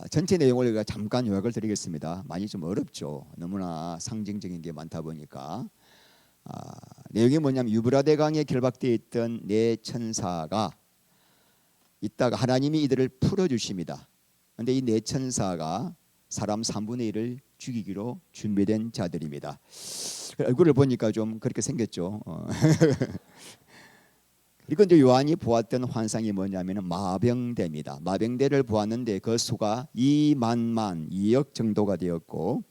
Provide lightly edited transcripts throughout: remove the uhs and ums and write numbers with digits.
전체 내용을 우리가 잠깐 요약을 드리겠습니다. 많이 좀 어렵죠. 너무나 상징적인 게 많다 보니까. 내용이 뭐냐면 유브라데 강에 결박되어 있던 네 천사가 있다가 하나님이 이들을 풀어주십니다. 그런데 이 네 천사가 사람 3분의 1을 죽이기로 준비된 자들입니다. 얼굴을 보니까 좀 그렇게 생겼죠. 그리고 이제 요한이 보았던 환상이 뭐냐면 마병대입니다. 마병대를 보았는데 그 수가 2억 정도가 되었고,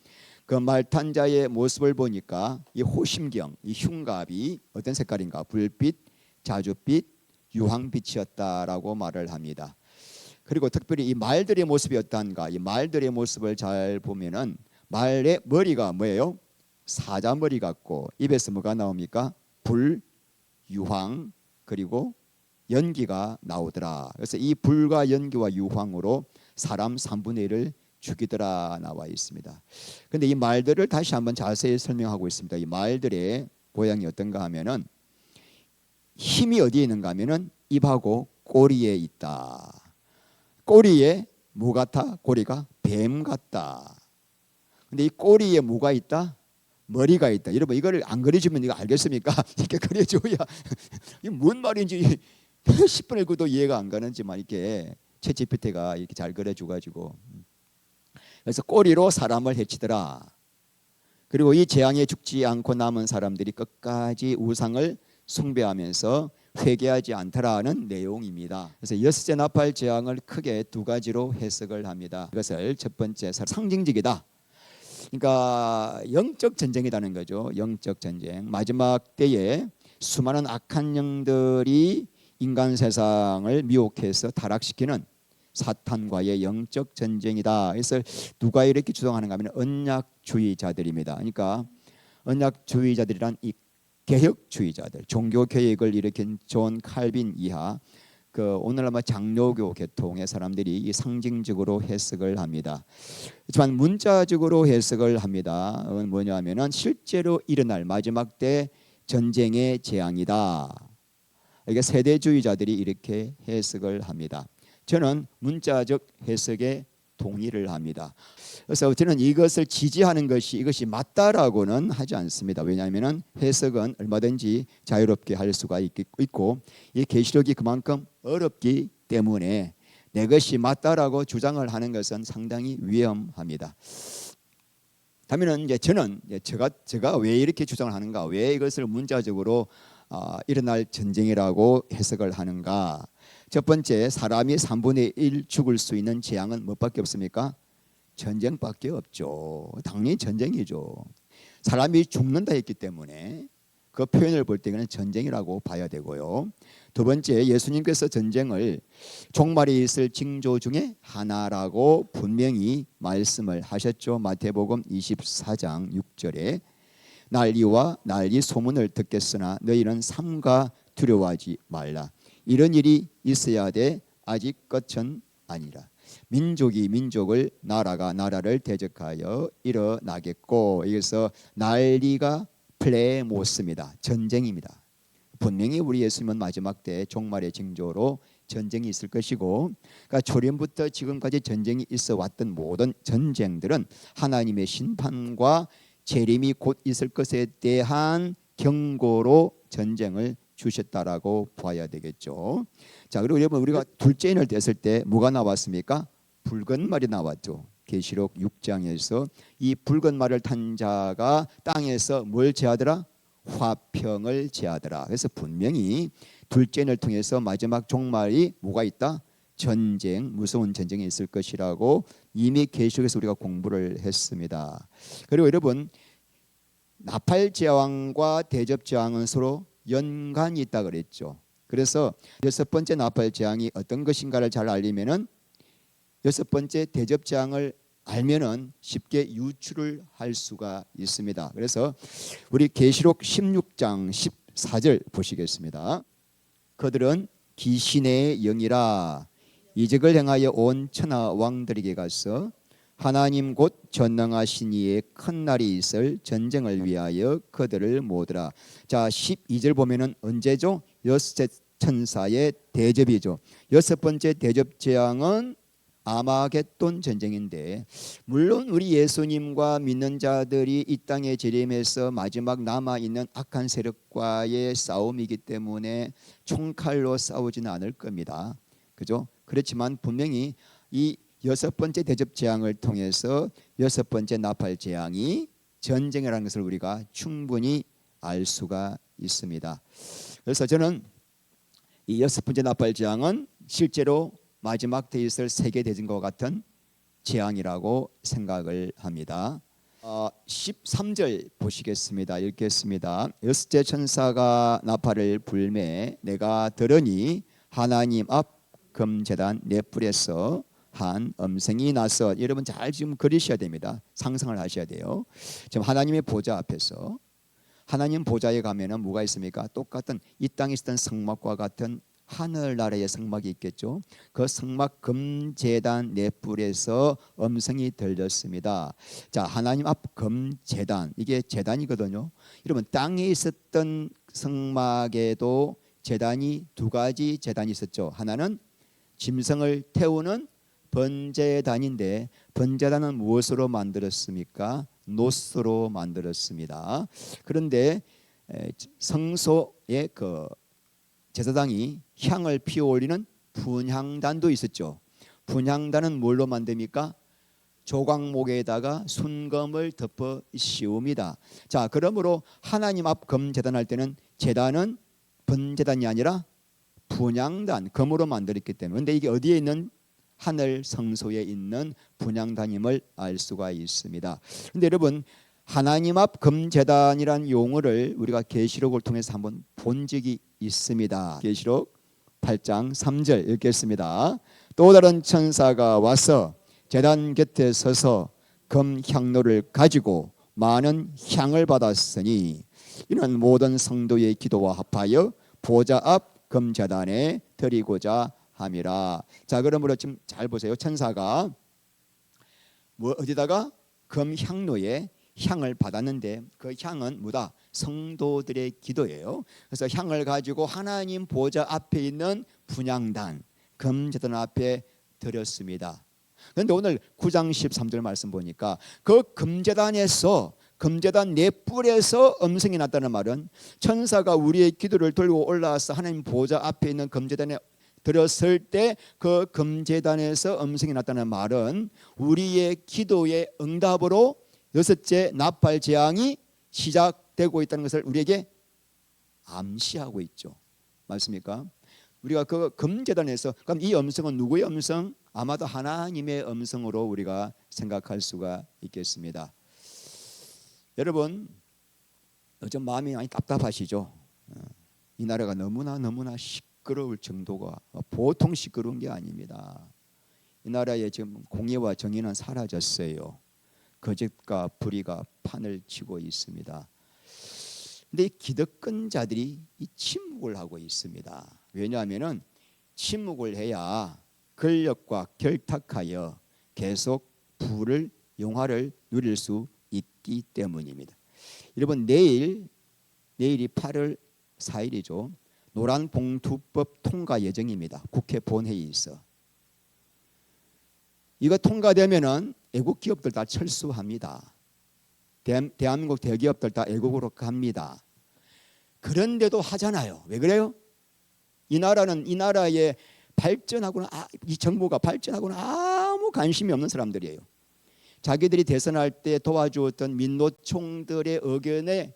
그 말탄 자의 모습을 보니까 이 호심경, 이 흉갑이 어떤 색깔인가? 불빛, 자줏빛, 유황빛이었다라고 말을 합니다. 그리고 특별히 이 말들의 모습이 어떠한가? 이 말들의 모습을 잘 보면은 말의 머리가 뭐예요? 사자머리 같고, 입에서 뭐가 나옵니까? 불, 유황, 그리고 연기가 나오더라. 그래서 이 불과 연기와 유황으로 사람 3분의 1을 죽이더라 나와 있습니다. 그런데 이 말들을 다시 한번 자세히 설명하고 있습니다. 이 말들의 모양이 어떤가 하면은 힘이 어디에 있는가 하면은 입하고 꼬리에 있다. 꼬리에 뭐 같아? 꼬리가 뱀 같다. 근데 이 꼬리에 뭐가 있다? 머리가 있다. 여러분 이거를 안 그려주면 이거 알겠습니까? 이렇게 그려줘야 이게 뭔 말인지 10분의 9도 이해가 안 가는지만 이렇게 챗GPT가 이렇게 잘 그려줘가지고, 그래서 꼬리로 사람을 해치더라. 그리고 이 재앙에 죽지 않고 남은 사람들이 끝까지 우상을 숭배하면서 회개하지 않더라는 내용입니다. 그래서 여섯째 나팔 재앙을 크게 두 가지로 해석을 합니다. 이것을 첫 번째 상징적이다. 그러니까 영적 전쟁이라는 거죠. 영적 전쟁. 마지막 때에 수많은 악한 영들이 인간 세상을 미혹해서 타락시키는 사탄과의 영적 전쟁이다. 그래서 누가 이렇게 주장하는가 하면 언약주의자들입니다. 그러니까 언약주의자들이란 이 개혁주의자들, 종교 개혁을 일으킨 존 칼빈 이하 그 오늘날 장로교 계통의 사람들이 이 상징적으로 해석을 합니다. 하지만 문자적으로 해석을 합니다. 그건 뭐냐면은 실제로 일어날 마지막 때 전쟁의 재앙이다. 이게 세대주의자들이 이렇게 해석을 합니다. 저는 문자적 해석에 동의를 합니다. 그래서 저는 이것을 지지하는 것이 이것이 맞다라고는 하지 않습니다. 왜냐하면 해석은 얼마든지 자유롭게 할 수가 있고 이 계시록이 그만큼 어렵기 때문에 내 것이 맞다라고 주장을 하는 것은 상당히 위험합니다. 다음에는 이제 저는 제가 왜 이렇게 주장을 하는가, 왜 이것을 문자적으로 일어날 전쟁이라고 해석을 하는가. 첫 번째, 사람이 3분의 1 죽을 수 있는 재앙은 무엇밖에 없습니까? 전쟁밖에 없죠. 당연히 전쟁이죠. 사람이 죽는다 했기 때문에 그 표현을 볼 때는 전쟁이라고 봐야 되고요. 두 번째, 예수님께서 전쟁을 종말에 있을 징조 중에 하나라고 분명히 말씀을 하셨죠. 마태복음 24장 6절에 난리와 난리 소문을 듣겠으나 너희는 삼가 두려워하지 말라. 이런 일이 있어야 돼. 아직 끝은 아니라. 민족이 민족을, 나라가 나라를 대적하여 일어나겠고, 여기서 난리가 플레모스입니다. 전쟁입니다. 분명히 우리 예수님은 마지막 때 종말의 징조로 전쟁이 있을 것이고, 그러니까 초림부터 지금까지 전쟁이 있어 왔던 모든 전쟁들은 하나님의 심판과 재림이 곧 있을 것에 대한 경고로 전쟁을 주셨다라고 봐야 되겠죠. 자, 그리고 여러분 우리가 둘째 인을 뗐을 때 뭐가 나왔습니까? 붉은 말이 나왔죠. 계시록 6장에서 이 붉은 말을 탄 자가 땅에서 뭘 제하더라? 화평을 제하더라. 그래서 분명히 둘째 인을 통해서 마지막 종말이 뭐가 있다? 전쟁, 무서운 전쟁이 있을 것이라고 이미 계시록에서 우리가 공부를 했습니다. 그리고 여러분 나팔 제왕과 대접 제왕은 서로 연관이 있다 그랬죠. 그래서 여섯 번째 나팔 제왕이 어떤 것인가를 잘 알리면은 여섯 번째 대접 제왕을 알면은 쉽게 유추를 할 수가 있습니다. 그래서 우리 계시록 16장 14절 보시겠습니다. 그들은 귀신의 영이라 이적을 행하여 온 천하 왕들에게 가서 하나님 곧 전능하신 이의 큰 날이 있을 전쟁을 위하여 그들을 모으더라. 자, 12절 보면은 언제죠? 여섯 천사의 대접이죠. 여섯 번째 대접 재앙은 아마겟돈 전쟁인데, 물론 우리 예수님과 믿는 자들이 이 땅에 재림해서 마지막 남아있는 악한 세력과의 싸움이기 때문에 총칼로 싸우지는 않을 겁니다. 그죠? 그렇지만 분명히 이 여섯 번째 대접 재앙을 통해서 여섯 번째 나팔 재앙이 전쟁이라는 것을 우리가 충분히 알 수가 있습니다. 그래서 저는 이 여섯 번째 나팔 재앙은 실제로 마지막 때 있을 세계 대전과 같은 재앙이라고 생각을 합니다. 13절 보시겠습니다. 읽겠습니다. 여섯째 천사가 나팔을 불매 내가 들으니 하나님 앞 금제단 네 뿔에서 한 음성이 나서, 여러분 잘 지금 그리셔야 됩니다. 상상을 하셔야 돼요. 지금 하나님의 보좌 앞에서, 하나님 보좌에 가면은 뭐가 있습니까? 똑같은 이 땅에 있었던 성막과 같은 하늘나라의 성막이 있겠죠. 그 성막 금제단 네 뿔에서 음성이 들렸습니다. 자, 하나님 앞 금제단, 이게 제단이거든요. 여러분 땅에 있었던 성막에도 제단이 두 가지 제단이 있었죠. 하나는 짐승을 태우는 번제단인데, 번제단은 무엇으로 만들었습니까? 노스로 만들었습니다. 그런데 성소의 그 제사장이 향을 피워 올리는 분향단도 있었죠. 분향단은 뭘로 만듭니까? 조각목에다가 순금을 덮어 씌웁니다. 자, 그러므로 하나님 앞 금제단할 때는 제단은 번제단이 아니라 분향단, 금으로 만들었기 때문에. 그런데 이게 어디에 있는 하늘 성소에 있는 분향단임을 알 수가 있습니다. 그런데 여러분, 하나님 앞 금제단이란 용어를 우리가 계시록을 통해서 한번 본 적이 있습니다. 계시록 8장 3절 읽겠습니다. 또 다른 천사가 와서 제단 곁에 서서 금 향로를 가지고 많은 향을 받았으니 이는 모든 성도의 기도와 합하여 보좌 앞 금제단에 드리고자 함이라. 자, 그러므로 지금 잘 보세요. 천사가 어디다가 금 향로에 향을 받았는데, 그 향은 뭐다? 성도들의 기도예요. 그래서 향을 가지고 하나님 보좌 앞에 있는 분향단 금제단 앞에 드렸습니다. 그런데 오늘 9장 13절 말씀 보니까 그 금제단에서, 금제단 네 뿔에서 음성이 났다는 말은 천사가 우리의 기도를 들고 올라와서 하나님 보좌 앞에 있는 금제단에 들었을 때 그 금제단에서 음성이 났다는 말은 우리의 기도의 응답으로 여섯째 나팔 재앙이 시작되고 있다는 것을 우리에게 암시하고 있죠. 맞습니까? 우리가 그 금제단에서, 그럼 이 음성은 누구의 음성? 아마도 하나님의 음성으로 우리가 생각할 수가 있겠습니다. 여러분, 좀 마음이 많이 답답하시죠? 이 나라가 너무나 시끄러울 정도가 보통 시끄러운 게 아닙니다. 이 나라에 지금 공의와 정의는 사라졌어요. 거짓과 불의가 판을 치고 있습니다. 근데 이 기득권자들이 이 침묵을 하고 있습니다. 왜냐하면은 침묵을 해야 권력과 결탁하여 계속 부를, 영화를 누릴 수 있기 때문입니다. 여러분, 내일이 8월 4일이죠. 노란봉투법 통과 예정입니다. 국회 본회의에서. 이거 통과되면은 애국 기업들 다 철수합니다. 대한민국 대기업들 다 애국으로 갑니다. 그런데도 하잖아요. 왜 그래요? 이 나라의 발전하고는, 이 정부가 발전하고는 아무 관심이 없는 사람들이에요. 자기들이 대선할 때 도와주었던 민노총들의 의견에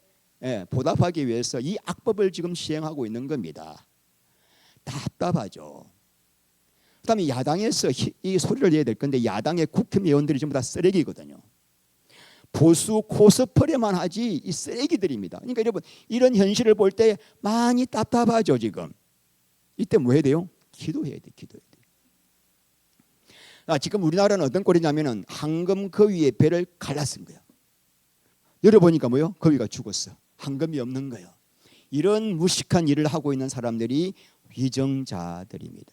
보답하기 위해서 이 악법을 지금 시행하고 있는 겁니다. 답답하죠. 그다음에 야당에서 이 소리를 내야 될 건데, 야당의 국회의원들이 전부 다 쓰레기거든요. 보수 코스프레만 하지 이 쓰레기들입니다. 그러니까 여러분, 이런 현실을 볼 때 많이 답답하죠. 지금 이때 뭐 해야 돼요? 기도해야 돼. 지금 우리나라는 어떤 꼴이냐면은 황금 거위의 배를 갈라쓴 거야. 열어보니까 뭐요? 거위가 죽었어. 황금이 없는 거예요. 이런 무식한 일을 하고 있는 사람들이 위정자들입니다.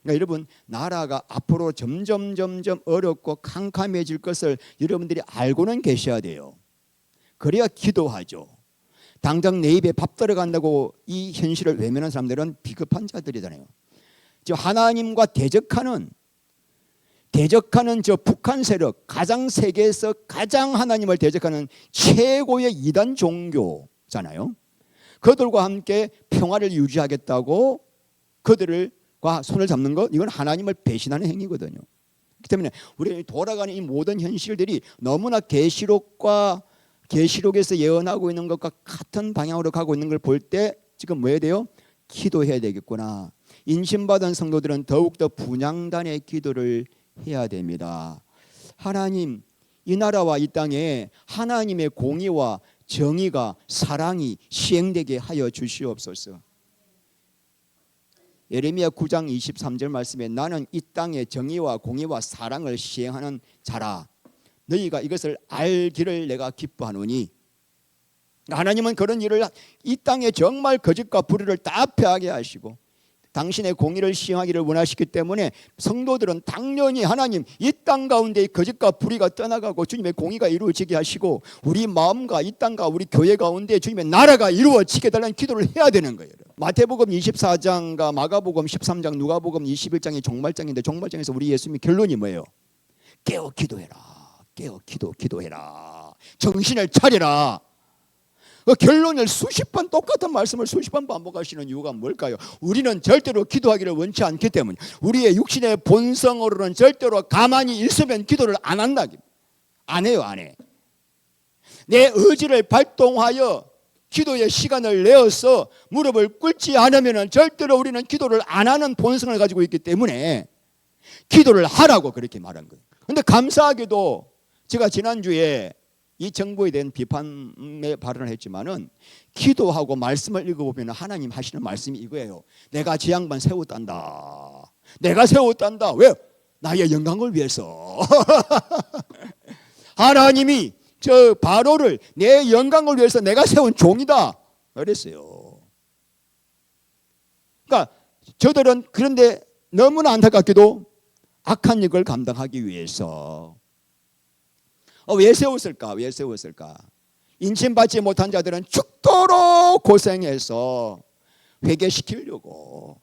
그러니까 여러분, 나라가 앞으로 점점 어렵고 캄캄해질 것을 여러분들이 알고는 계셔야 돼요. 그래야 기도하죠. 당장 내 입에 밥 들어간다고 이 현실을 외면하는 사람들은 비겁한 자들이잖아요. 지금 하나님과 대적하는 대적하는 저 북한 세력, 가장 세계에서 가장 하나님을 대적하는 최고의 이단 종교잖아요. 그들과 함께 평화를 유지하겠다고 그들과 손을 잡는 것, 이건 하나님을 배신하는 행위거든요. 그렇기 때문에 우리 돌아가는 이 모든 현실들이 너무나 계시록에서 예언하고 있는 것과 같은 방향으로 가고 있는 걸 볼 때 지금 뭐 해야 돼요? 기도해야 되겠구나. 인신받은 성도들은 더욱더 분향단의 기도를 해야 됩니다. 하나님, 이 나라와 이 땅에 하나님의 공의와 정의가, 사랑이 시행되게 하여 주시옵소서. 예레미야 9장 23절 말씀에 나는 이 땅에 정의와 공의와 사랑을 시행하는 자라. 너희가 이것을 알기를 내가 기뻐하노니. 하나님은 그런 일을 이 땅에 정말 거짓과 불의를 다 패하게 하시고 당신의 공의를 시행하기를 원하시기 때문에 성도들은 당연히 하나님, 이 땅 가운데 거짓과 불의가 떠나가고 주님의 공의가 이루어지게 하시고 우리 마음과 이 땅과 우리 교회 가운데 주님의 나라가 이루어지게 달라는 기도를 해야 되는 거예요. 마태복음 24장과 마가복음 13장, 누가복음 21장이 종말장인데 종말장에서 우리 예수님의 결론이 뭐예요? 깨어 기도해라. 깨어 기도해라. 정신을 차려라. 그 결론을 수십 번, 똑같은 말씀을 수십 번 반복하시는 이유가 뭘까요? 우리는 절대로 기도하기를 원치 않기 때문에, 우리의 육신의 본성으로는 절대로 가만히 있으면 기도를 안 한다. 안 해요, 안 해. 내 의지를 발동하여 기도의 시간을 내어서 무릎을 꿇지 않으면 절대로 우리는 기도를 안 하는 본성을 가지고 있기 때문에 기도를 하라고 그렇게 말한 거예요. 그런데 감사하게도 제가 지난주에 이 정부에 대한 비판의 발언을 했지만은 기도하고 말씀을 읽어보면 하나님 하시는 말씀이 이거예요. 내가 지 양반 세웠단다. 내가 세웠단다. 왜? 나의 영광을 위해서. 하나님이 저 바로를 내 영광을 위해서 내가 세운 종이다. 그랬어요. 그러니까 저들은 그런데 너무나 안타깝게도 악한 일을 감당하기 위해서 왜 세웠을까? 왜 세웠을까? 인침받지 못한 자들은 죽도록 고생해서 회개시키려고.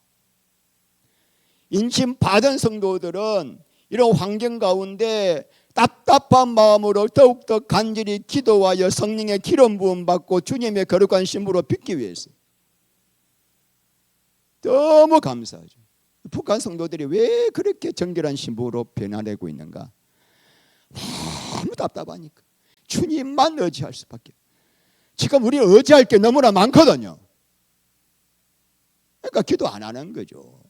인침받은 성도들은 이런 환경 가운데 답답한 마음으로 더욱더 간절히 기도하여 성령의 기름 부음 받고 주님의 거룩한 신부로 빚기 위해서. 너무 감사하죠. 북한 성도들이 왜 그렇게 정결한 신부로 변화되고 있는가? 너무 답답하니까 주님만 의지할 수밖에. 지금 우리 의지할 게 너무나 많거든요. 그러니까 기도 안 하는 거죠.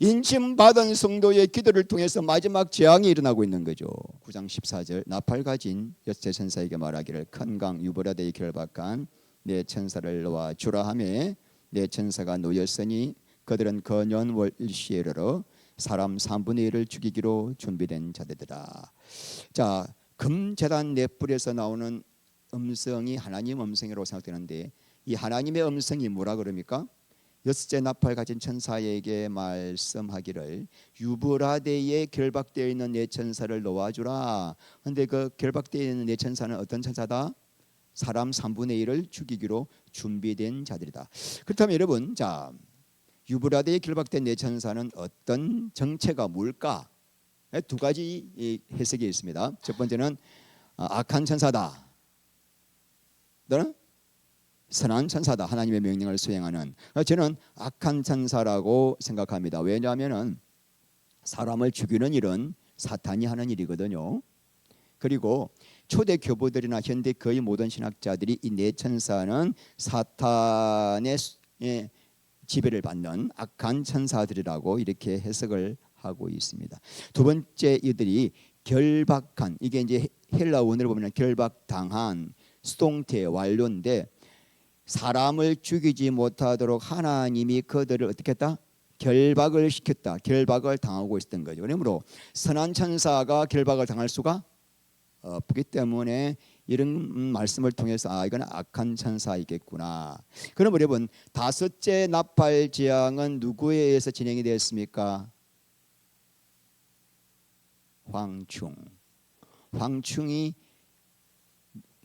인침받은 성도의 기도를 통해서 마지막 재앙이 일어나고 있는 거죠. 9장 14절 나팔 가진 여세 천사에게 말하기를 큰 강 유브라데에 결박한 내 천사를 놓아 주라 하매 내 천사가 놓였으니 그들은 거년 일시에 이르러 사람 3분의 1을 죽이기로 준비된 자들이라. 자, 금제단 넷불에서 나오는 음성이 하나님 음성이라고 생각되는데 이 하나님의 음성이 뭐라 그럽니까? 여섯째 나팔 가진 천사에게 말씀하기를 유브라데에 결박되어 있는 내 천사를 놓아주라. 그런데 그 결박되어 있는 내 천사는 어떤 천사다? 사람 3분의 1을 죽이기로 준비된 자들이다. 그렇다면 여러분, 자, 유브라데에 결박된 내 천사는 어떤 정체가 뭘까? 두 가지 해석이 있습니다. 첫 번째는 악한 천사다. 너는 선한 천사다. 하나님의 명령을 수행하는. 저는 악한 천사라고 생각합니다. 왜냐하면 사람을 죽이는 일은 사탄이 하는 일이거든요. 그리고 초대 교부들이나 현대 거의 모든 신학자들이 이 네 천사는 사탄의 지배를 받는 악한 천사들이라고 이렇게 해석을 하고 있습니다. 두 번째, 이들이 결박한, 이게 이제 헬라 원어로 보면 결박당한 수동태 완료인데 사람을 죽이지 못하도록 하나님이 그들을 어떻게 했다? 결박을 시켰다. 결박을 당하고 있었던 거죠. 그러므로 선한 천사가 결박을 당할 수가 없기 때문에 이런 말씀을 통해서 이건 악한 천사이겠구나. 그럼 여러분, 다섯째 나팔 재앙은 누구에 의해서 진행이 되었습니까? 황충이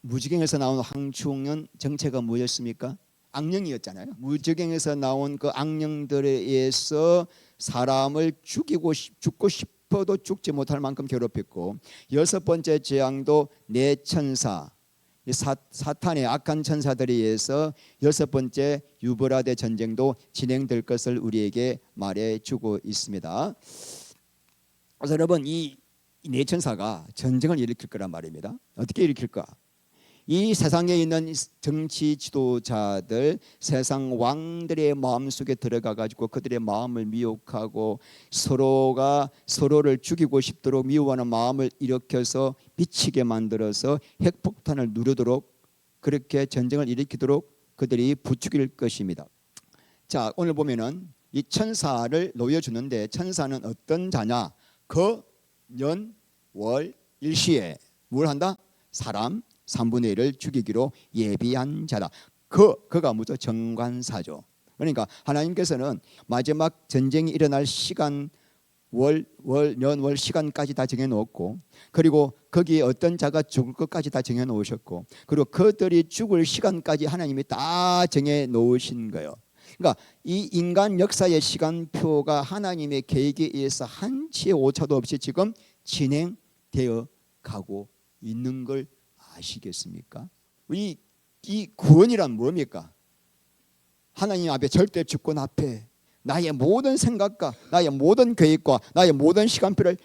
무지경에서 나온 황충은 정체가 뭐였습니까? 악령이었잖아요. 무지경에서 나온 그 악령들에 의해서 사람을 죽고 싶어도 죽지 못할 만큼 괴롭혔고, 여섯 번째 재앙도 네 천사, 사탄의 악한 천사들에 의해서 여섯 번째 유브라데 전쟁도 진행될 것을 우리에게 말해주고 있습니다. 그래서 여러분, 이 네 천사가 전쟁을 일으킬 거란 말입니다. 어떻게 일으킬까? 이 세상에 있는 정치 지도자들, 세상 왕들의 마음속에 들어가 가지고 그들의 마음을 미혹하고 서로가 서로를 죽이고 싶도록 미워하는 마음을 일으켜서 미치게 만들어서 핵폭탄을 누르도록, 그렇게 전쟁을 일으키도록 그들이 부추길 것입니다. 자, 오늘 보면은 이 천사를 놓여주는데, 천사는 어떤 자냐? 년, 월, 일시에 뭘 한다? 사람 3분의 1을 죽이기로 예비한 자다. 그가 뭐죠? 정관사죠. 그러니까 하나님께서는 마지막 전쟁이 일어날 시간, 년, 월 시간까지 다 정해놓았고, 그리고 거기에 어떤 자가 죽을 것까지 다 정해놓으셨고, 그리고 그들이 죽을 시간까지 하나님이 다 정해놓으신 거예요. 그러니까 이 인간 역사의 시간표가 하나님의 계획에 의해서 한치의 오차도 없이 지금 진행되어 가고 있는 걸 아시겠습니까? 이 구원이란 뭡니까? 하나님 앞에, 절대 주권 앞에 나의 모든 생각과 나의 모든 계획과 나의 모든 시간표를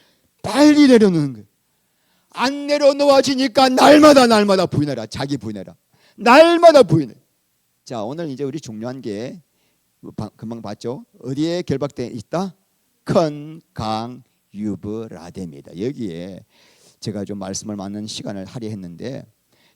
빨리 내려놓는 거예요. 안 내려놓아지니까 날마다 부인해라. 자기 부인해라. 날마다 부인해. 자, 오늘 이제 우리 중요한 게 금방 봤죠? 어디에 결박되어 있다? 큰 강 유브라데입니다. 여기에 제가 좀 말씀을 많은 시간을 할애했는데,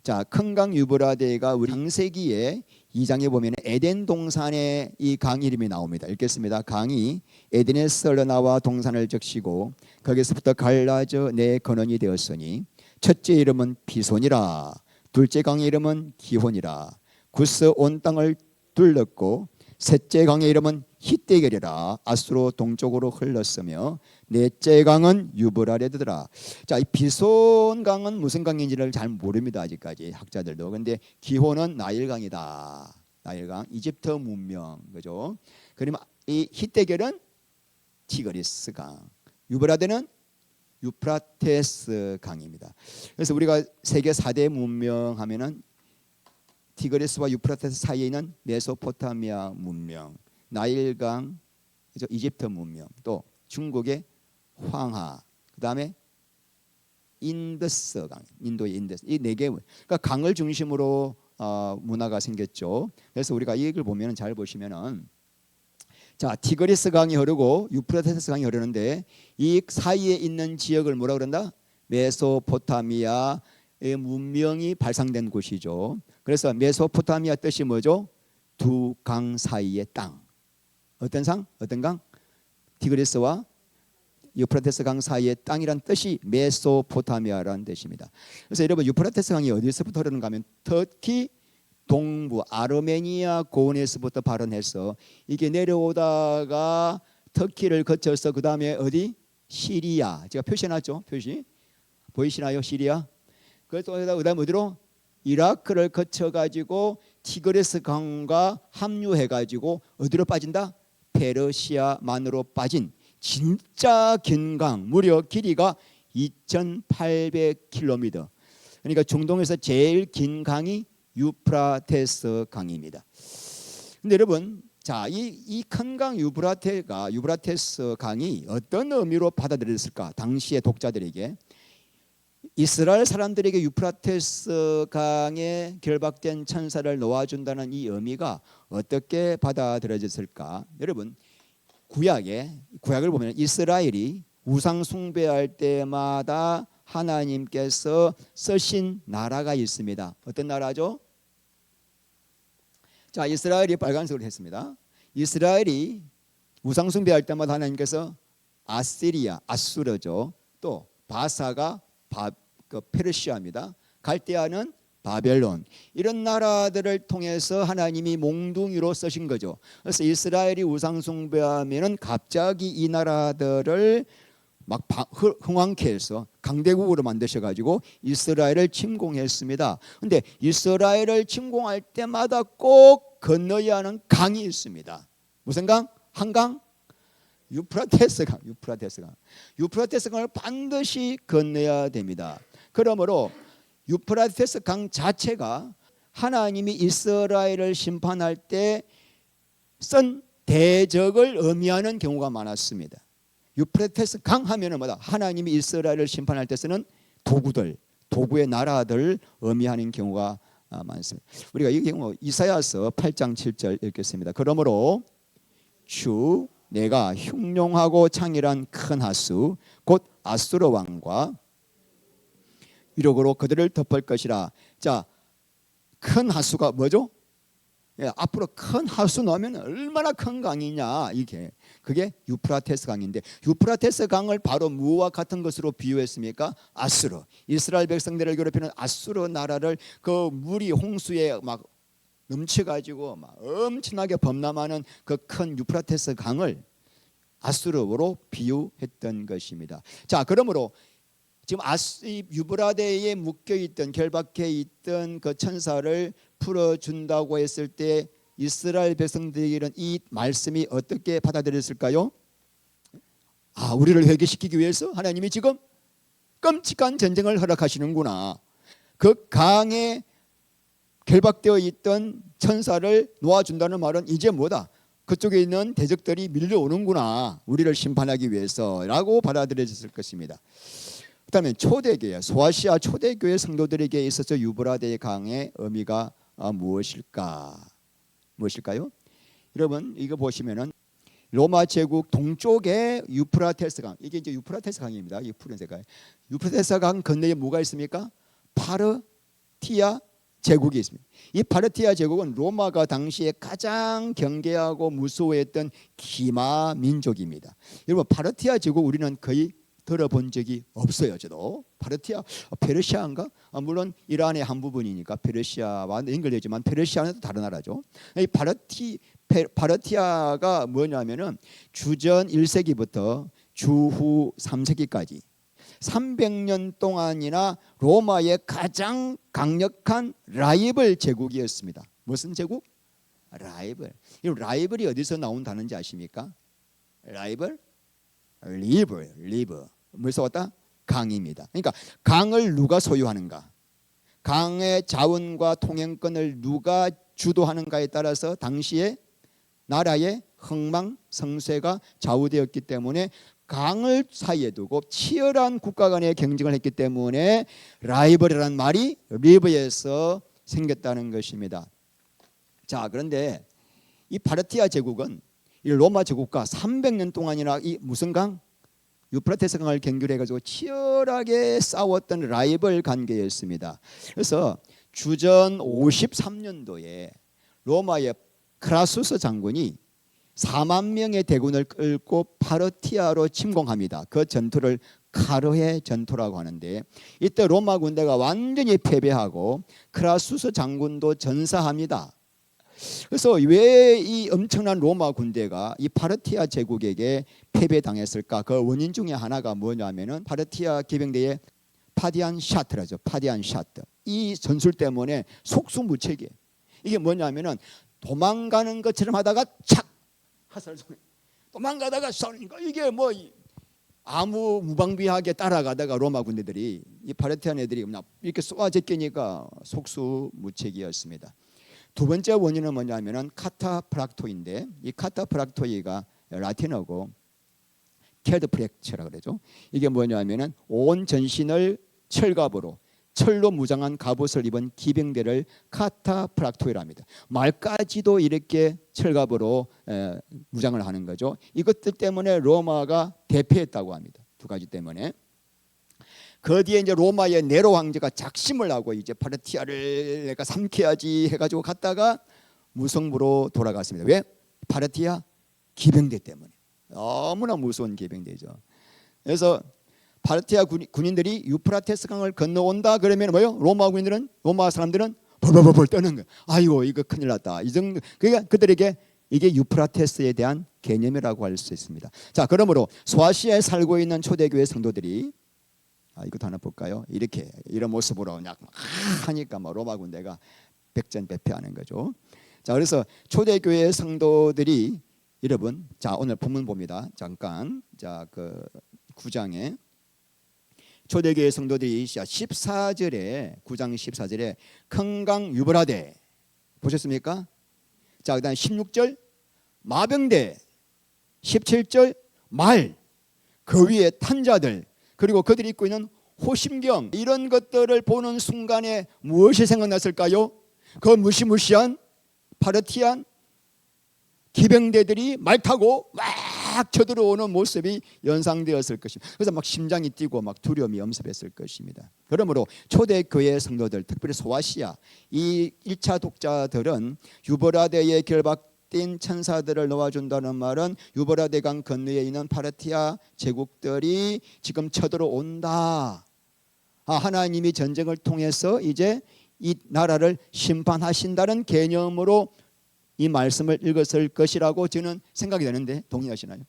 자, 큰 강 유브라데가 우리 창세기에 2장에 보면 에덴 동산의 이 강 이름이 나옵니다. 읽겠습니다. 강이 에덴에서 흘러나와 동산을 적시고 거기서부터 갈라져 네 근원이 되었으니, 첫째 이름은 비손이라, 둘째 강의 이름은 기혼이라. 구스 온 땅을 둘렀고, 셋째 강의 이름은 히데겔이라, 아수로 동쪽으로 흘렀으며, 넷째 강은 유브라데더라. 자, 이 비손 강은 무슨 강인지를 잘 모릅니다, 아직까지 학자들도. 근데 기혼은 나일강이다. 나일강, 이집트 문명, 그죠? 그러면 이 히데겔은 티그리스 강, 유브라데는 유프라테스 강입니다. 그래서 우리가 세계 4대 문명 하면은 티그리스와 유프라테스 사이에 있는 메소포타미아 문명, 나일강, 그죠? 이집트 문명, 또 중국의 황하, 그 다음에 인더스 강, 인도의 인더스, 이 네 개, 그러니까 강을 중심으로 문화가 생겼죠. 그래서 우리가 이 얘기를 보면 잘 보시면은, 자, 티그리스 강이 흐르고 유프라테스 강이 흐르는데, 이 사이에 있는 지역을 뭐라 그런다? 메소포타미아의 문명이 발상된 곳이죠. 그래서 메소포타미아 뜻이 뭐죠? 두 강 사이의 땅. 어떤 상? 어떤 강? 티그리스와 유프라테스 강 사이의 땅이란 뜻이 메소포타미아라는 뜻입니다. 그래서 여러분, 유프라테스 강이 어디서부터 흐르는가 하면 터키 동부 아르메니아 고원에서부터 발원해서 이게 내려오다가 터키를 거쳐서 그 다음에 어디? 시리아. 제가 표시해놨죠? 표시 보이시나요? 시리아. 그래서 그다음 어디로? 이라크를 거쳐가지고 티그리스 강과 합류해가지고 어디로 빠진다? 페르시아만으로 빠진 진짜 긴 강, 무려 길이가 2,800km. 그러니까 중동에서 제일 긴 강이 유프라테스 강입니다. 근데 여러분, 자, 이 큰 강 유브라테스 강이 어떤 의미로 받아들였을까? 당시의 독자들에게, 이스라엘 사람들에게 유프라테스 강에 결박된 천사를 놓아준다는 이 의미가 어떻게 받아들여졌을까? 여러분, 구약을 보면 이스라엘이 우상 숭배할 때마다 하나님께서 쓰신 나라가 있습니다. 어떤 나라죠? 자, 이스라엘이 빨간색으로 했습니다. 이스라엘이 우상 숭배할 때마다 하나님께서 아시리아, 아수르죠. 또 바사가 페르시아입니다. 갈대아는 바벨론, 이런 나라들을 통해서 하나님이 몽둥이로 쓰신 거죠. 그래서 이스라엘이 우상 숭배하면은 갑자기 이 나라들을 막 흥왕케 해서 강대국으로 만드셔가지고 이스라엘을 침공했습니다. 근데 이스라엘을 침공할 때마다 꼭 건너야 하는 강이 있습니다. 무슨 강? 한강? 유프라테스 강을 반드시 건너야 됩니다. 그러므로 유프라테스 강 자체가 하나님이 이스라엘을 심판할 때 쓴 대적을 의미하는 경우가 많았습니다. 유프라테스 강 하면은 뭐다? 하나님이 이스라엘을 심판할 때 쓰는 도구의 나라들 의미하는 경우가 많습니다. 우리가 이 경우 이사야서 8장 7절 읽겠습니다. 그러므로 주 내가 흉룡하고 창일한 큰 하수 곧 아수르 왕과 위력으로 그들을 덮을 것이라. 자, 큰 하수가 뭐죠? 예, 앞으로 큰 하수 넣으면 얼마나 큰 강이냐, 이게 그게 유프라테스 강인데, 유프라테스 강을 바로 무엇과 같은 것으로 비유했습니까? 아수르, 이스라엘 백성들을 괴롭히는 아수르 나라를 그 물이 홍수에 막 넘쳐가지고 막 엄청나게 범람하는 그 큰 유프라테스 강을 아수르로 비유했던 것입니다. 자, 그러므로 지금 유브라데에 묶여있던, 결박해 있던 그 천사를 풀어준다고 했을 때 이스라엘 백성들에게는 이 말씀이 어떻게 받아들였을까요? 우리를 회개시키기 위해서 하나님이 지금 끔찍한 전쟁을 허락하시는구나. 그 강에 결박되어 있던 천사를 놓아준다는 말은 이제 뭐다? 그쪽에 있는 대적들이 밀려오는구나, 우리를 심판하기 위해서라고 받아들여졌을 것입니다. 그 다음에 초대교회, 소아시아 초대교회 성도들에게 있어서 유브라데 강의 의미가 무엇일까요? 여러분, 이거 보시면은 로마 제국 동쪽에 유프라테스 강, 이게 이제 유프라테스 강입니다. 이 푸른색 강. 유프라테스 강 건너에 뭐가 있습니까? 파르티아 제국이 있습니다. 이 파르티아 제국은 로마가 당시에 가장 경계하고 무서워했던 기마 민족입니다. 여러분, 파르티아 제국 우리는 거의 들어본 적이 없어요. 저도 파르티아, 페르시아인가? 물론 이란의 한 부분이니까 페르시아와 연결되지만 페르시아는 또 다른 나라죠. 이 파르티아가 뭐냐면은 주전 1세기부터 주후 3세기까지 300년 동안이나 로마의 가장 강력한 라이벌 제국이었습니다. 무슨 제국? 라이벌. 이 라이벌이 어디서 나온 단어인지 아십니까? 라이벌? 리버. 뭐에서 왔다? 강입니다. 그러니까 강을 누가 소유하는가, 강의 자원과 통행권을 누가 주도하는가에 따라서 당시에 나라의 흥망성쇠가 좌우되었기 때문에 강을 사이에 두고 치열한 국가 간의 경쟁을 했기 때문에 라이벌이라는 말이 리버에서 생겼다는 것입니다. 자, 그런데 이 파르티아 제국은 이 로마 제국과 300년 동안이나 이 무슨 강? 유프라테스 강을 경계해 가지고 치열하게 싸웠던 라이벌 관계였습니다. 그래서 주전 53년도에 로마의 크라수스 장군이 4만 명의 대군을 끌고 파르티아로 침공합니다. 그 전투를 카르헤 전투라고 하는데, 이때 로마 군대가 완전히 패배하고 크라수스 장군도 전사합니다. 그래서 왜 이 엄청난 로마 군대가 이 파르티아 제국에게 패배당했을까? 그 원인 중에 하나가 뭐냐면은 파르티아 기병대의 파디안 샤트라죠. 파디안 샤트. 이 전술 때문에 속수무책이에요. 이게 뭐냐면은 도망가는 것처럼 하다가 착 화살 쏘네. 도망가다가 쏘니까 이게 뭐 아무 무방비하게 따라가다가 로마 군대들이 이 파르티안 애들이 이렇게 쏘아 제끼니까 속수무책이었습니다. 두 번째 원인은 뭐냐면은 카타프락토인데, 이 카타프락토이가 라틴어고 캐드프렉처라 그러죠. 이게 뭐냐면은 온 전신을 철로 무장한 갑옷을 입은 기병대를 카타프락토이랍니다. 말까지도 이렇게 철갑으로 무장을 하는 거죠. 이것들 때문에 로마가 대패했다고 합니다. 두 가지 때문에. 그 뒤에 이제 로마의 네로 황제가 작심을 하고 이제 파르티아를 내가 삼켜야지 해가지고 갔다가 무승부로 돌아갔습니다. 왜? 파르티아 기병대 때문에. 너무나 무서운 기병대죠. 그래서 파르티아 군인들이 유프라테스 강을 건너온다 그러면 뭐요? 로마 사람들은 벌벌벌 떠는 거예요. 아이고, 이거 큰일 났다. 이 정도. 그러니까 그들에게 이게 유프라테스에 대한 개념이라고 할 수 있습니다. 자, 그러므로 소아시아에 살고 있는 초대교회 성도들이 이것도 하나 볼까요? 이런 모습으로 그냥 하니까 로마 군대가 백전백패하는 거죠. 자, 그래서 초대교회 성도들이 여러분, 자 오늘 본문 봅니다. 잠깐 그 9장에 초대교회 성도들이 14절에 9장 14절에 큰강 유브라데 보셨습니까? 자 그다음 16절 마병대, 17절 말, 그 위에 탄 자들, 그리고 그들이 입고 있는 호심경, 이런 것들을 보는 순간에 무엇이 생각났을까요? 그 무시무시한 파르티안 기병대들이 말 타고 막 쳐들어오는 모습이 연상되었을 것입니다. 그래서 막 심장이 뛰고 막 두려움이 엄습했을 것입니다. 그러므로 초대교회 성도들, 특별히 소아시아 이 1차 독자들은 유브라데에 결박된 천사들을 놓아준다는 말은 유브라데 강 건너에 있는 파르티아 제국들이 지금 쳐들어온다. 하나님이 전쟁을 통해서 이제 이 나라를 심판하신다는 개념으로 이 말씀을 읽었을 것이라고 저는 생각이 되는데 동의하시나요?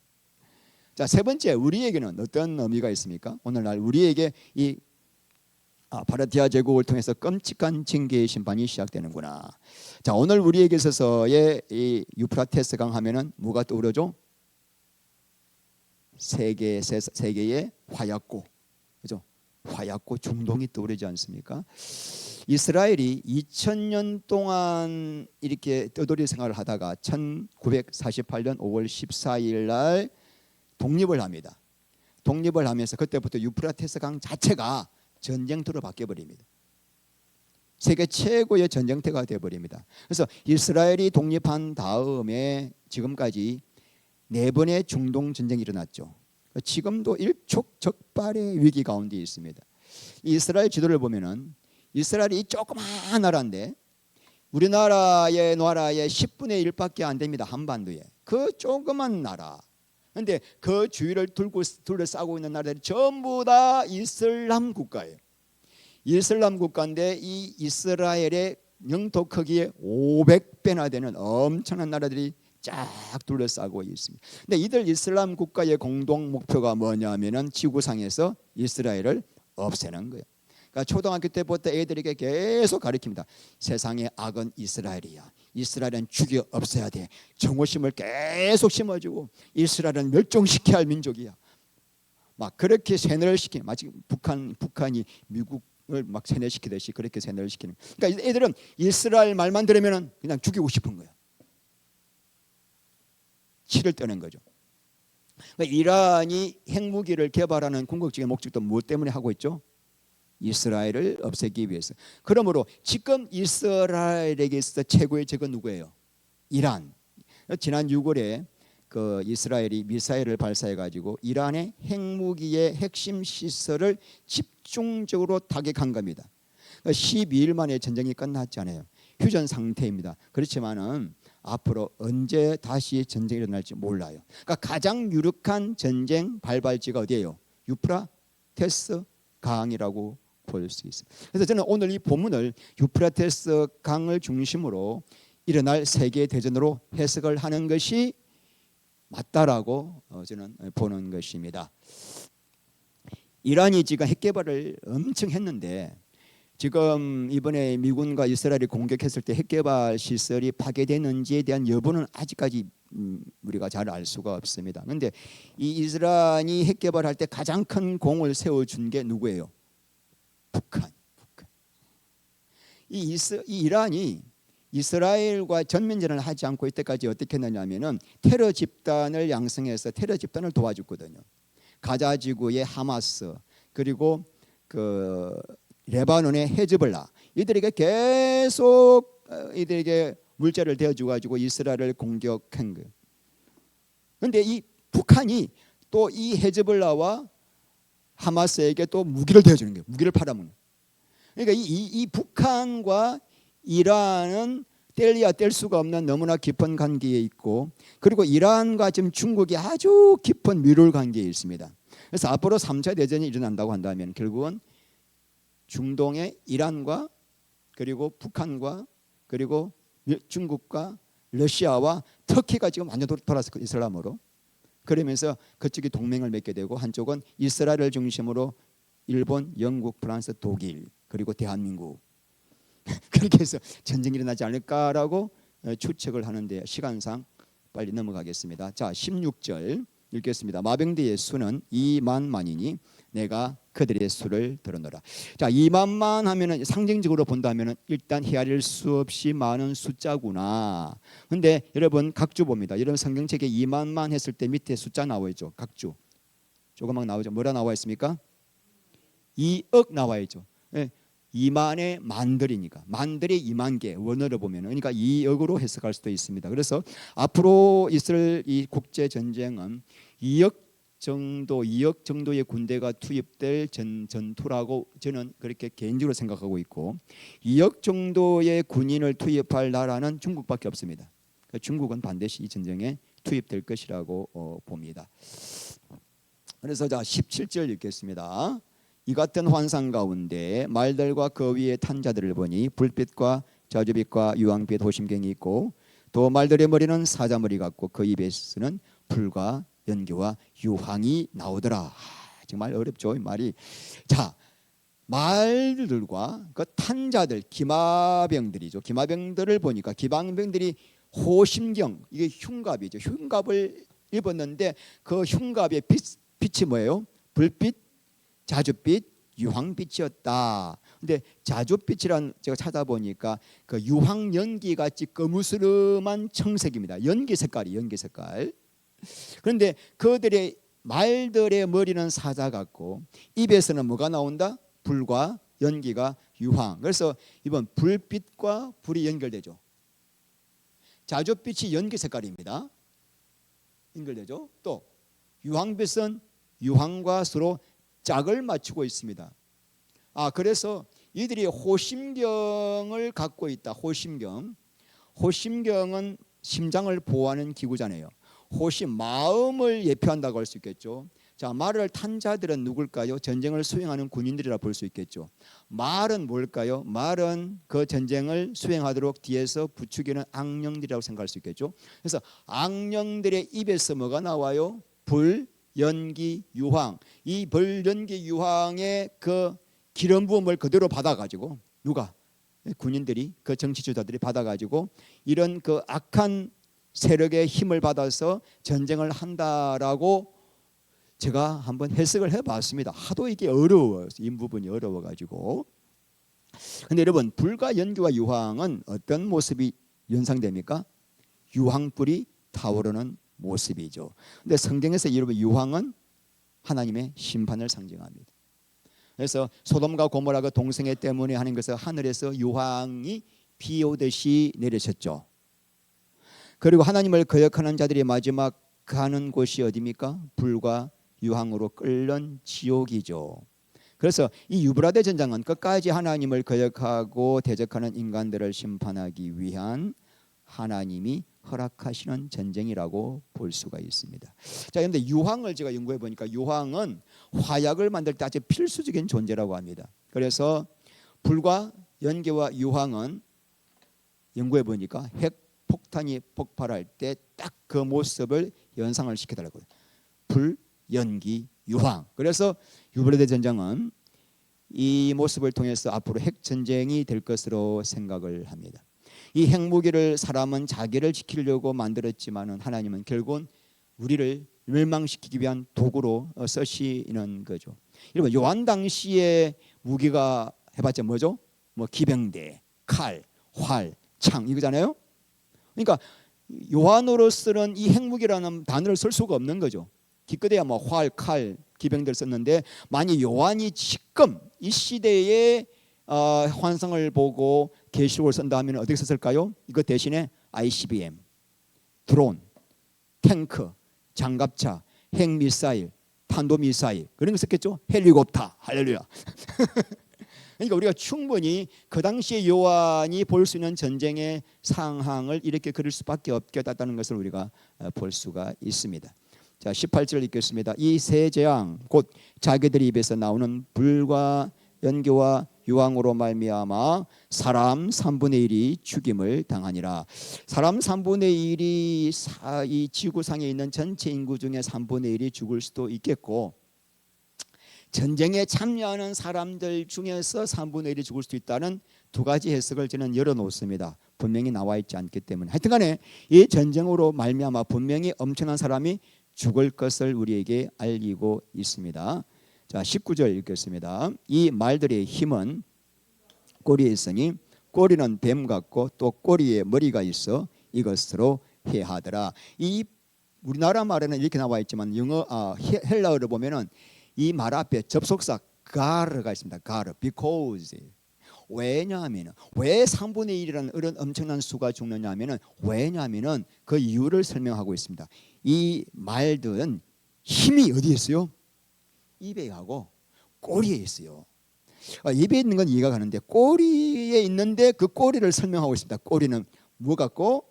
자, 세 번째, 우리에게는 어떤 의미가 있습니까? 오늘날 우리에게 이 파르티아 제국을 통해서 끔찍한 징계의 심판이 시작되는구나. 자, 오늘 우리에게 있어서의 이 유프라테스 강 하면은 뭐가 떠오르죠? 세계의 화약고, 그죠? 화약고 중동이 떠오르지 않습니까? 이스라엘이 2000년 동안 이렇게 떠돌이 생활을 하다가 1948년 5월 14일 날 독립을 합니다. 독립을 하면서 그때부터 유프라테스 강 자체가 전쟁터로 바뀌어 버립니다. 세계 최고의 전쟁터가 되어 버립니다. 그래서 이스라엘이 독립한 다음에 지금까지 4번의 중동 전쟁이 일어났죠. 지금도 일촉즉발의 위기 가운데 있습니다. 이스라엘 지도를 보면은 이스라엘이 조그마한 나라인데 우리나라의 10분의 1밖에 안 됩니다. 한반도에. 그 조그만 나라. 그런데 그 주위를 둘러싸고 있는 나라들이 전부 다 이슬람 국가예요. 이슬람 국가인데 이 이스라엘의 영토 크기의 500배나 되는 엄청난 나라들이 쫙 둘러싸고 있습니다. 근데 이들 이슬람 국가의 공동 목표가 뭐냐면은 지구상에서 이스라엘을 없애는 거예요. 그러니까 초등학교 때부터 애들에게 계속 가르칩니다. 세상의 악은 이스라엘이야. 이스라엘은 죽여 없애야 돼. 정오심을 계속 심어주고 이스라엘은 멸종시켜야 할 민족이야. 막 그렇게 세뇌를 시키는, 마치 북한이 미국을 막 세뇌시키듯이 그렇게 세뇌를 시키는. 그러니까 애들은 이스라엘 말만 들으면 그냥 죽이고 싶은 거야. 치를 떠는 거죠. 그러니까 이란이 핵무기를 개발하는 궁극적인 목적도 무엇 때문에 하고 있죠? 이스라엘을 없애기 위해서. 그러므로 지금 이스라엘에게 있어 최고의 적은 누구예요? 이란. 지난 6월에 그 이스라엘이 미사일을 발사해 가지고 이란의 핵무기의 핵심 시설을 집중적으로 타격한 겁니다. 12일 만에 전쟁이 끝났잖아요. 휴전 상태입니다. 그렇지만은 앞으로 언제 다시 전쟁이 일어날지 몰라요. 그러니까 가장 유력한 전쟁 발발지가 어디예요? 유프라테스 강이라고 볼 수 있습니다. 그래서 저는 오늘 이 본문을 유프라테스 강을 중심으로 일어날 세계 대전으로 해석을 하는 것이 맞다라고 저는 보는 것입니다. 이란이 지금 핵 개발을 엄청 했는데 지금 이번에 미군과 이스라엘이 공격했을 때 핵 개발 시설이 파괴되는지에 대한 여부는 아직까지 우리가 잘 알 수가 없습니다. 그런데 이 이스라엘이 핵 개발할 때 가장 큰 공을 세워준 게 누구예요? 북한. 이 이란이 이스라엘과 전면전을 하지 않고 이때까지 어떻게 했느냐면은 테러 집단을 양성해서 테러 집단을 도와줬거든요. 가자 지구의 하마스, 그리고 그 레바논의 헤즈볼라, 이들에게 계속 이들에게 물자를 대어줘 가지고 이스라엘을 공격한 거예요. 그런데 이 북한이 또 이 헤즈볼라와 하마스에게 또 무기를 대어주는 거예요. 무기를 팔아먹는. 그러니까 이 북한과 이란은 뗄래야 뗄 수가 없는 너무나 깊은 관계에 있고, 그리고 이란과 지금 중국이 아주 깊은 밀월 관계에 있습니다. 그래서 앞으로 3차 대전이 일어난다고 한다면 결국은 중동의 이란과 그리고 북한과 그리고 중국과 러시아와 터키가 지금 완전 돌아서 이슬람으로, 그러면서 그쪽이 동맹을 맺게 되고 한쪽은 이스라엘을 중심으로 일본, 영국, 프랑스, 독일, 그리고 대한민국 그렇게 해서 전쟁이 일어나지 않을까라고 추측을 하는데 시간상 빨리 넘어가겠습니다. 자, 16절 읽겠습니다. 마병대의 수는 2만만이니 내가 그들의 수를 들었노라. 자, 2만만 하면은 상징적으로 본다면은 일단 헤아릴 수 없이 많은 숫자구나. 근데 여러분 각주 봅니다. 여러분 성경책에 2만만 했을 때 밑에 숫자 나와 있죠. 각주. 조그막 나오죠. 뭐라 나와 있습니까? 2억 나와 있죠. 예. 2만의 만들이니까 만들이 2만 개 원어로 보면 그러니까 2억으로 해석할 수도 있습니다. 그래서 앞으로 있을 이 국제 전쟁은 2억 정도의 군대가 투입될 전투라고 저는 그렇게 개인적으로 생각하고 있고 2억 정도의 군인을 투입할 나라는 중국밖에 없습니다. 중국은 반드시 이 전쟁에 투입될 것이라고 봅니다. 그래서 자 17절 읽겠습니다. 이 같은 환상 가운데 말들과 그 위에 탄 자들을 보니 불빛과 자주빛과 유황빛 호심경이 있고 또 말들의 머리는 사자머리 같고 그 입에서는 불과 연기와 유황이 나오더라. 정말 어렵죠, 이 말이. 자, 말들과 그 탄 자들 기마병들이죠. 기마병들을 보니까 기마병들이 호심경, 이게 흉갑이죠. 흉갑을 입었는데 그 흉갑의 빛이 뭐예요? 불빛, 자주빛, 유황빛이었다. 근데 자주빛이란 제가 찾아보니까 그 유황 연기 같이 거무스름한 청색입니다. 연기 색깔이 연기 색깔. 그런데 그들의 말들의 머리는 사자 같고 입에서는 뭐가 나온다? 불과 연기가 유황. 그래서 이번 불빛과 불이 연결되죠. 자주빛이 연기 색깔입니다. 연결되죠. 또 유황빛은 유황과 서로 짝을 맞추고 있습니다. 그래서 이들이 호심경을 갖고 있다. 호심경은 심장을 보호하는 기구잖아요. 마음을 예표한다고 할 수 있겠죠. 자, 말을 탄 자들은 누굴까요? 전쟁을 수행하는 군인들이라 볼 수 있겠죠. 말은 뭘까요? 말은 그 전쟁을 수행하도록 뒤에서 부추기는 악령들이라고 생각할 수 있겠죠. 그래서 악령들의 입에서 뭐가 나와요? 불, 연기, 유황. 이 불, 연기, 유황의 그 기름 부음을 그대로 받아가지고 누가? 군인들이 그 정치 주자들이 받아가지고 이런 그 악한 세력의 힘을 받아서 전쟁을 한다라고 제가 한번 해석을 해봤습니다. 하도 이게 어려워요. 이 부분이 어려워가지고. 근데 여러분 불과 연기와 유황은 어떤 모습이 연상됩니까? 유황불이 타오르는 모습이죠. 근데 성경에서 여러분 유황은 하나님의 심판을 상징합니다. 그래서 소돔과 고모라 그 동성애 때문에 하는 것은 하늘에서 유황이 비 오듯이 내리셨죠. 그리고 하나님을 거역하는 자들이 마지막 가는 곳이 어디입니까? 불과 유황으로 끓는 지옥이죠. 그래서 이 유브라데 전쟁은 끝까지 하나님을 거역하고 대적하는 인간들을 심판하기 위한 하나님이 허락하시는 전쟁이라고 볼 수가 있습니다. 자, 그런데 유황을 제가 연구해 보니까 유황은 화약을 만들 때 아주 필수적인 존재라고 합니다. 그래서 불과 연기와 유황은 연구해 보니까 핵 폭탄이 폭발할 때 딱 그 모습을 연상을 시켜달라고요. 불, 연기, 유황. 그래서 유브라데 전쟁은 이 모습을 통해서 앞으로 핵 전쟁이 될 것으로 생각을 합니다. 이 핵무기를 사람은 자기를 지키려고 만들었지만은 하나님은 결국은 우리를 멸망시키기 위한 도구로 쓰시는 거죠. 여러분 요한 당시에 무기가 해봤자 뭐죠? 뭐 기병대, 칼, 활, 창 이거잖아요. 그러니까 요한으로서는 이 핵무기라는 단어를 쓸 수가 없는 거죠. 기껏해야 뭐 활, 칼, 기병대를 썼는데 만약 요한이 지금 이 시대에 환상을 보고 계시록을 쓴다면 어떻게 썼을까요? 이거 대신에 ICBM, 드론, 탱크, 장갑차, 핵미사일, 탄도미사일 그런 거 썼겠죠? 헬리콥터, 할렐루야. 그러니까 우리가 충분히 그 당시에 요한이 볼 수 있는 전쟁의 상황을 이렇게 그릴 수밖에 없겠다는 것을 우리가 볼 수가 있습니다. 자, 18절 읽겠습니다. 이 세 재앙 곧 자기들 입에서 나오는 불과 연기와 유황으로 말미암아 사람 3분의 1이 죽임을 당하니라. 사람 3분의 1이 이 지구상에 있는 전체 인구 중에 3분의 1이 죽을 수도 있겠고 전쟁에 참여하는 사람들 중에서 3분의 1이 죽을 수도 있다는 두 가지 해석을 저는 열어놓습니다. 분명히 나와 있지 않기 때문에 하여튼간에 이 전쟁으로 말미암아 분명히 엄청난 사람이 죽을 것을 우리에게 알리고 있습니다. 자, 19절 읽겠습니다. 이 말들의 힘은 꼬리에 있으니 꼬리는 뱀 같고 또 꼬리에 머리가 있어 이것으로 해하더라. 이 우리나라 말에는 이렇게 나와 있지만 헬라어를 보면은 이 말 앞에 접속사 가르가 있습니다. 가르, because. 왜냐하면은 왜 3분의 1이라는 이런 엄청난 수가 죽느냐면은 왜냐하면은 그 이유를 설명하고 있습니다. 이 말들은 힘이 어디에 있어요? 입에 하고 꼬리에 있어요. 입에 있는 건 이해가 가는데 꼬리에 있는데 그 꼬리를 설명하고 있습니다. 꼬리는 뭐 같고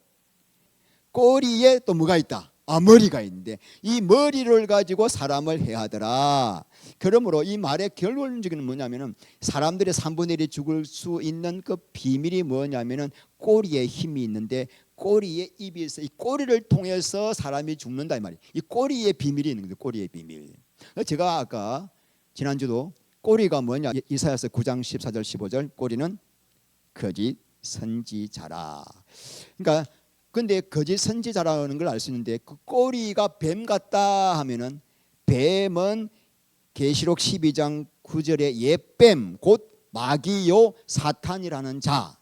꼬리에 또 뭐가 있다? 머리가 있는데 이 머리를 가지고 사람을 해하더라. 그러므로 이 말의 결론적인 뭐냐면은 사람들의 3분의 1이 죽을 수 있는 그 비밀이 뭐냐면은 꼬리에 힘이 있는데 꼬리에 입이 있어. 이 꼬리를 통해서 사람이 죽는다 이 말이에요. 이 꼬리에 비밀이 있는 거죠. 꼬리의 비밀. 제가 아까 지난주도 꼬리가 뭐냐? 이사야서 9장 14절 15절 꼬리는 거짓 선지자라. 그러니까 근데 거짓 선지자라는 걸 알 수 있는데 그 꼬리가 뱀 같다 하면은 뱀은 계시록 12장 9절에 옛뱀 곧 마귀요 사탄이라는 자.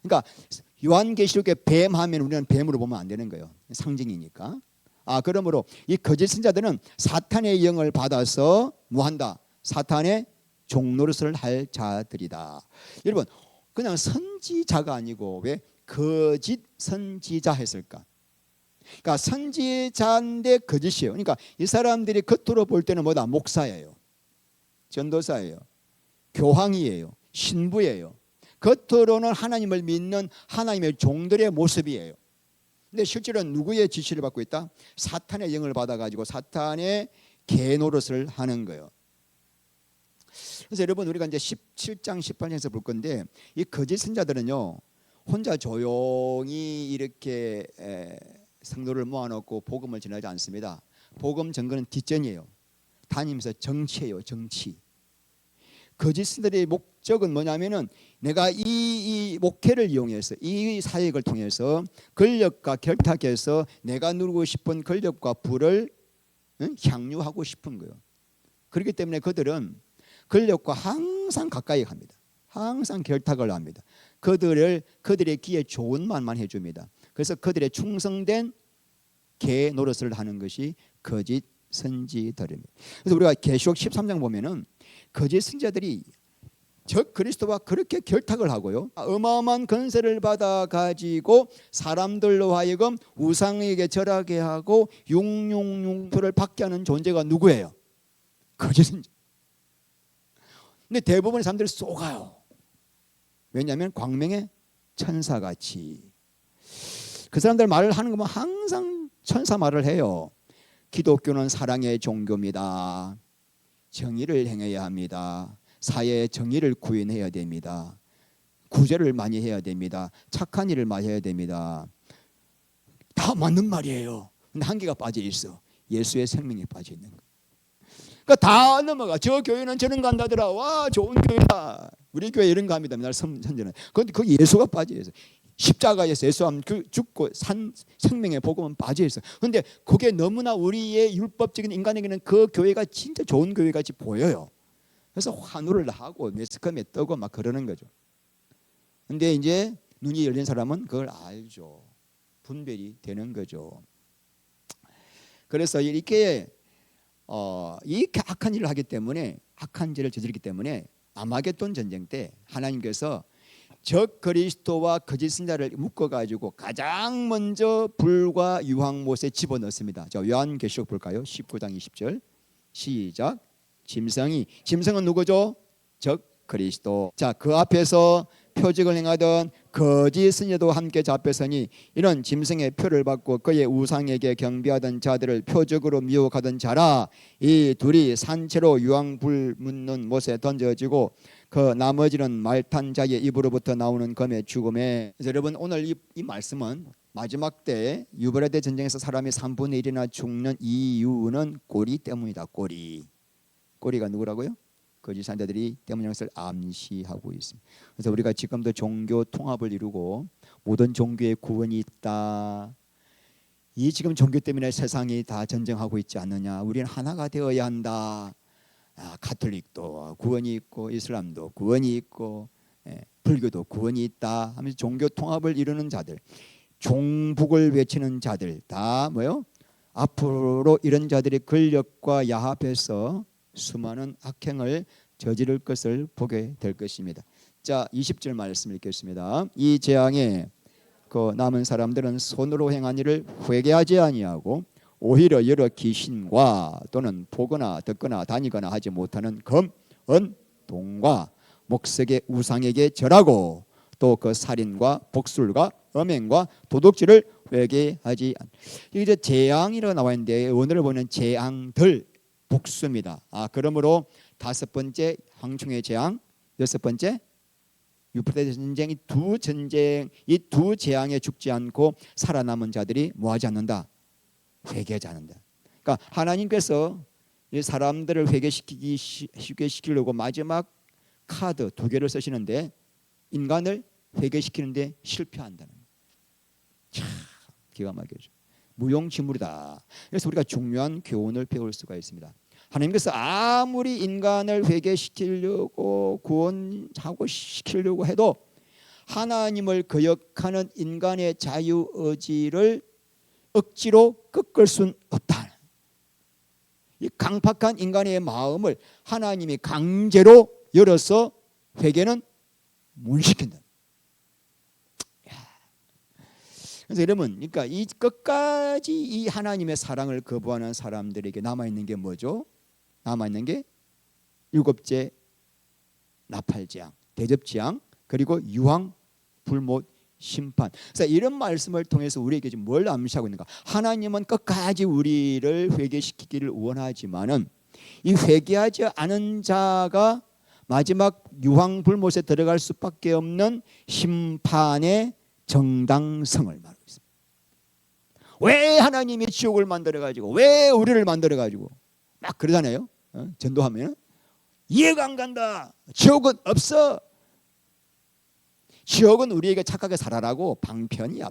그러니까 요한계시록에 뱀 하면 우리는 뱀으로 보면 안 되는 거예요. 상징이니까. 그러므로 이 거짓 선지자들은 사탄의 영을 받아서 뭐한다? 사탄의 종노릇을 할 자들이다. 여러분 그냥 선지자가 아니고 왜 거짓 선지자 했을까? 그러니까 선지자인데 거짓이에요. 그러니까 이 사람들이 겉으로 볼 때는 뭐다? 목사예요, 전도사예요, 교황이에요, 신부예요. 겉으로는 하나님을 믿는 하나님의 종들의 모습이에요. 근데 실제로는 누구의 지시를 받고 있다? 사탄의 영을 받아가지고 사탄의 개노릇을 하는 거예요. 그래서 여러분 우리가 이제 17장 18장에서 볼 건데 이 거짓 선자들은요 혼자 조용히 이렇게 성도를 모아놓고 복음을 전하지 않습니다. 복음 전거는 뒷전이에요. 다니면서 정치예요, 정치. 거짓 선자들의 목적은 뭐냐면은 내가 이 목회를 이용해서 이 사역을 통해서 권력과 결탁해서 내가 누리고 싶은 권력과 부를 향유하고 싶은 거예요. 그렇기 때문에 그들은 권력과 항상 가까이 갑니다. 항상 결탁을 합니다. 그들의 귀에 좋은 말만 해줍니다. 그래서 그들의 충성된 개 노릇을 하는 것이 거짓 선지자들입니다. 그래서 우리가 계시록 13장 보면은 거짓 선지자들이 적 그리스도와 그렇게 결탁을 하고요, 어마어마한 권세를 받아 가지고 사람들로 하여금 우상에게 절하게 하고 용용용표를 받게 하는 존재가 누구예요? 거짓 선지자. 근데 대부분의 사람들이 속아요. 왜냐하면 광명의 천사같이. 그 사람들 말을 하는 거면 항상 천사 말을 해요. 기독교는 사랑의 종교입니다. 정의를 행해야 합니다. 사회의 정의를 구현해야 됩니다. 구제를 많이 해야 됩니다. 착한 일을 많이 해야 됩니다. 다 맞는 말이에요. 근데 한계가 빠져 있어. 예수의 생명이 빠져 있는 거. 그러니까 다 넘어가. 저 교회는 저런 간다더라. 와 좋은 교회다. 우리 교회 이런 거 합니다. 맨날 선전은. 그런데 그 예수가 빠져 있어. 십자가에서 예수함 죽고 산 생명의 복음은 빠져 있어. 그런데 그게 너무나 우리의 율법적인 인간에게는 그 교회가 진짜 좋은 교회 같이 보여요. 그래서 환호를 하고 매스컴에 뜨고 막 그러는 거죠. 근데 이제 눈이 열린 사람은 그걸 알죠. 분별이 되는 거죠. 그래서 이렇게 이렇게 악한 일을 하기 때문에, 악한 죄를 저지르기 때문에 아마겟돈 전쟁 때 하나님께서 적 그리스도와 거짓 선자를 묶어가지고 가장 먼저 불과 유황못에 집어넣습니다. 자, 요한계시록 볼까요? 19장 20절 시작. 짐승은 누구죠? 적 그리스도. 자, 그 앞에서 표적을 행하던 거짓 선지자도 함께 잡혔으니 이런 짐승의 표를 받고 그의 우상에게 경배하던 자들을 표적으로 미혹하던 자라. 이 둘이 산채로 유황불 묻는 못에 던져지고 그 나머지는 말탄 자의 입으로부터 나오는 검의 죽음에. 그래서 여러분 오늘 이 말씀은 마지막 때 유브라데 전쟁에서 사람이 3분의 1이나 죽는 이유는 꼬리 때문이다. 꼬리가 누구라고요? 거짓 선지자들이 때문인 것을 암시하고 있습니다. 그래서 우리가 지금도 종교 통합을 이루고 모든 종교에 구원이 있다. 이 지금 종교 때문에 세상이 다 전쟁하고 있지 않느냐. 우리는 하나가 되어야 한다. 가톨릭도 구원이 있고 이슬람도 구원이 있고 불교도 구원이 있다 하면서 종교 통합을 이루는 자들, 종북을 외치는 자들 다 뭐요? 앞으로 이런 자들의 권력과 야합해서 수많은 악행을 저지를 것을 보게 될 것입니다. 자, 20절 말씀 읽겠습니다. 이 재앙에 그 남은 사람들은 손으로 행한 일을 회개하지 아니하고 오히려 여러 귀신과 또는 보거나 듣거나 다니거나 하지 못하는 금, 은, 동과 목석의 우상에게 절하고 또 그 살인과 복술과 음행과 도둑질을 회개하지 않. 이게 재앙이라고 나와 있는데 오늘 보는 재앙들 복수입니다. 그러므로 다섯 번째 황충의 재앙, 여섯 번째 유프라테스 전쟁, 이 두 재앙에 죽지 않고 살아남은 자들이 뭐하지 않는다? 회개하지 않는다. 그러니까 하나님께서 이 사람들을 회개시키기 쉽게 시키려고 마지막 카드 두 개를 쓰시는데 인간을 회개시키는데 실패한다는 거예요. 참 기가 막히죠. 무용지물이다. 그래서 우리가 중요한 교훈을 배울 수가 있습니다. 하나님께서 아무리 인간을 회개시키려고 구원하고 시키려고 해도 하나님을 거역하는 인간의 자유의지를 억지로 꺾을 수는 없다. 이 강팍한 인간의 마음을 하나님이 강제로 열어서 회개는 못 시킨다. 그래서 여러분, 그러니까 이 끝까지 이 하나님의 사랑을 거부하는 사람들에게 남아 있는 게 뭐죠? 남아 있는 게 일곱째 나팔재앙, 대접재앙, 그리고 유황, 불못, 심판. 그래서 이런 말씀을 통해서 우리에게 지금 뭘 암시하고 있는가? 하나님은 끝까지 우리를 회개시키기를 원하지만은 이 회개하지 않은 자가 마지막 유황 불못에 들어갈 수밖에 없는 심판의 정당성을 말하고 있습니다. 왜 하나님이 지옥을 만들어 가지고 왜 우리를 만들어 가지고 막 그러잖아요. 전도하면 이해가 안 간다. 지옥은 없어. 지옥은 우리에게 착하게 살아라고 방편이야.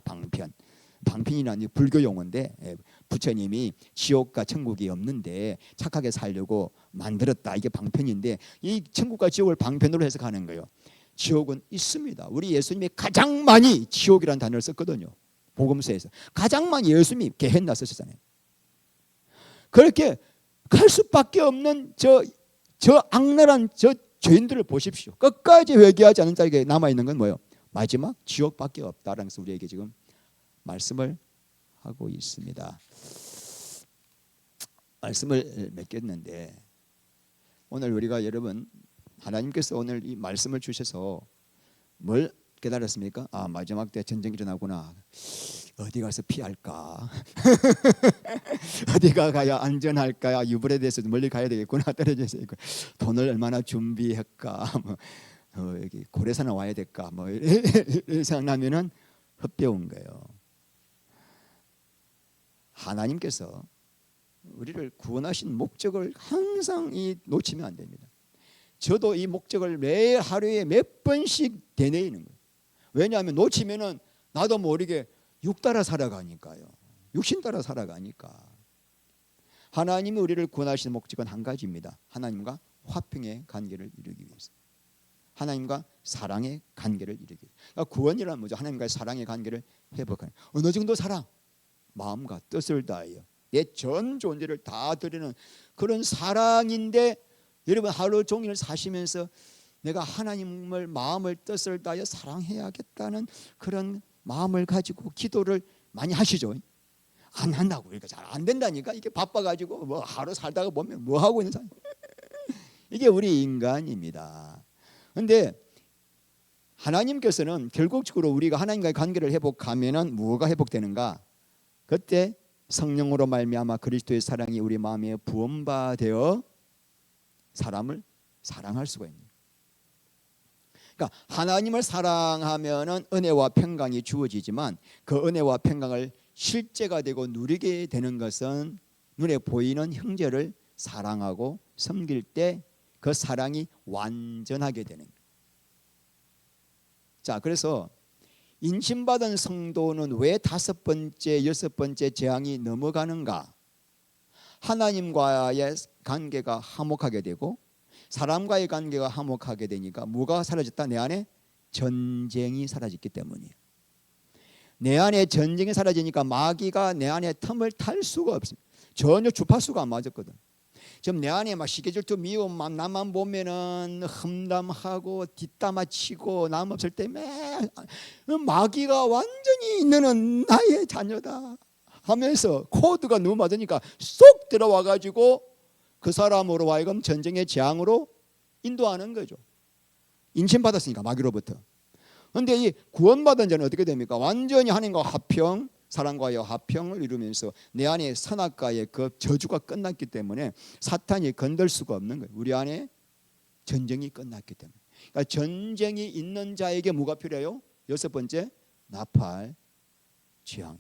방편이라는 불교 용어인데 부처님이 지옥과 천국이 없는데 착하게 살려고 만들었다. 이게 방편인데 이 천국과 지옥을 방편으로 해석하는 거예요. 지옥은 있습니다. 우리 예수님이 가장 많이 지옥이라는 단어를 썼거든요. 복음서에서 가장 많이 예수님이 게헨나 쓰셨잖아요. 그렇게 갈 수밖에 없는 저 악랄한 저 죄인들을 보십시오. 끝까지 회개하지 않은 자에게 남아 있는 건 뭐예요? 마지막 지옥밖에 없다라는 것을 우리에게 지금 말씀을 하고 있습니다. 말씀을 맺겠는데 오늘 우리가 여러분 하나님께서 오늘 이 말씀을 주셔서 뭘 깨달았습니까? 마지막 때 전쟁이 일어나구나. 어디 가서 피할까? 어디가 가야 안전할까? 유브라데스에서 멀리 가야 되겠구나. 떨어져 있으니까 돈을 얼마나 준비할까? 여기 고래산에 와야 될까? 이런 생각나면은 헛배운 거예요. 하나님께서 우리를 구원하신 목적을 항상 놓치면 안 됩니다. 저도 이 목적을 매일 하루에 몇 번씩 되뇌이는 거예요. 왜냐하면 놓치면은 나도 모르게 육 따라 살아가니까요. 육신 따라 살아가니까. 하나님이 우리를 구원하시는 목적은 한 가지입니다. 하나님과 화평의 관계를 이루기 위해서. 하나님과 사랑의 관계를 이루기 위해서. 그러니까 구원이란 뭐죠? 하나님과의 사랑의 관계를 회복하는. 어느 정도 사랑? 마음과 뜻을 다하여 내 전 존재를 다 드리는 그런 사랑인데 여러분 하루 종일 사시면서 내가 하나님을 마음을 뜻을 다하여 사랑해야겠다는 그런 마음을 가지고 기도를 많이 하시죠. 안 한다고. 그러니까 잘 안 된다니까. 이게 바빠가지고 뭐 하루 살다가 보면 뭐 하고 있는 사람. 이게 우리 인간입니다. 그런데 하나님께서는 결국적으로 우리가 하나님과의 관계를 회복하면은 뭐가 회복되는가? 그때 성령으로 말미암아 그리스도의 사랑이 우리 마음에 부음바되어 사람을 사랑할 수가 있는. 그러니까 하나님을 사랑하면은 은혜와 평강이 주어지지만 그 은혜와 평강을 실제가 되고 누리게 되는 것은 눈에 보이는 형제를 사랑하고 섬길 때 그 사랑이 완전하게 되는 거예요. 자, 그래서 인침받은 성도는 왜 5번째, 6번째 재앙이 넘어가는가? 하나님과의 관계가 화목하게 되고 사람과의 관계가 화목하게 되니까 뭐가 사라졌다? 내 안에 전쟁이 사라졌기 때문이에요. 내 안에 전쟁이 사라지니까 마귀가 내 안에 틈을 탈 수가 없습니다. 전혀 주파수가 안 맞았거든. 지금 내 안에 막 시기질투 미움, 나만 보면은 험담하고 뒷담화치고 남 없을 때 마귀가 완전히 너는 나의 자녀다 하면서 코드가 너무 맞으니까 쏙 들어와 가지고 그 사람으로 하여금 전쟁의 재앙으로 인도하는 거죠. 인침받았으니까 마귀로부터. 그런데 이 구원받은 자는 어떻게 됩니까? 완전히 하나님과 화평, 사랑과의 화평을 이루면서 내 안에 선악과의 그 저주가 끝났기 때문에 사탄이 건들 수가 없는 거예요. 우리 안에 전쟁이 끝났기 때문에. 그러니까 전쟁이 있는 자에게 뭐가 필요해요? 6번째, 나팔, 재앙.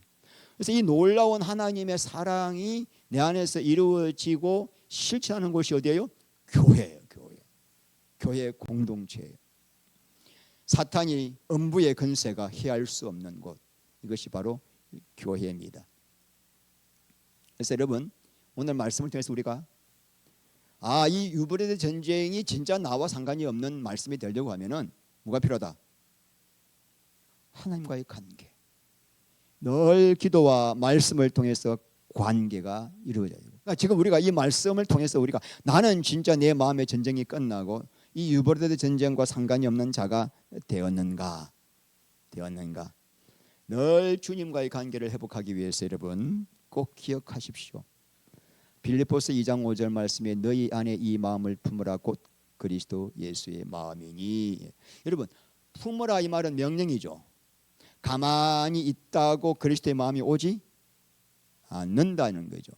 그래서 이 놀라운 하나님의 사랑이 내 안에서 이루어지고 실천하는 곳이 어디예요? 교회예요. 교회 공동체예요. 사탄이 음부의 권세가 해할 수 없는 곳, 이것이 바로 교회입니다. 그래서 여러분, 오늘 말씀을 통해서 우리가 이 유브라데 전쟁이 진짜 나와 상관이 없는 말씀이 되려고 하면은 뭐가 필요하다? 하나님과의 관계. 늘 기도와 말씀을 통해서 관계가 이루어져요. 그러니까 지금 우리가 이 말씀을 통해서 우리가 나는 진짜 내 마음의 전쟁이 끝나고 이 유브라데 전쟁과 상관이 없는 자가 되었는가? 늘 주님과의 관계를 회복하기 위해서 여러분 꼭 기억하십시오. 빌립보서 2장 5절 말씀에 너희 안에 이 마음을 품으라 곧 그리스도 예수의 마음이니. 여러분, 품으라 이 말은 명령이죠. 가만히 있다고 그리스도의 마음이 오지 않는다는 거죠.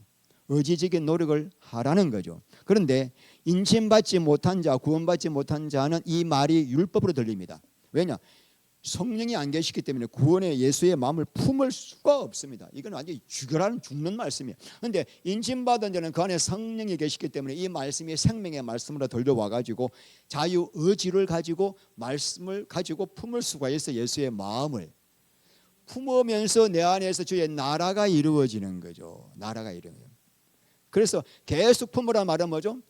의지적인 노력을 하라는 거죠. 그런데 인침받지 못한 자, 구원받지 못한 자는 이 말이 율법으로 들립니다. 왜냐? 성령이 안 계시기 때문에 구원의 예수의 마음을 품을 수가 없습니다. 이건 완전히 죽는 말씀이에요. 그런데 인침받은 자는 그 안에 성령이 계시기 때문에 이 말씀이 생명의 말씀으로 들려와가지고 자유 의지를 가지고 말씀을 가지고 품을 수가 있어. 예수의 마음을 품으면서 내 안에서 주의 나라가 이루어지는 거죠. 나라가 이루어져요. 그래서 계속 품으라 말은 뭐죠?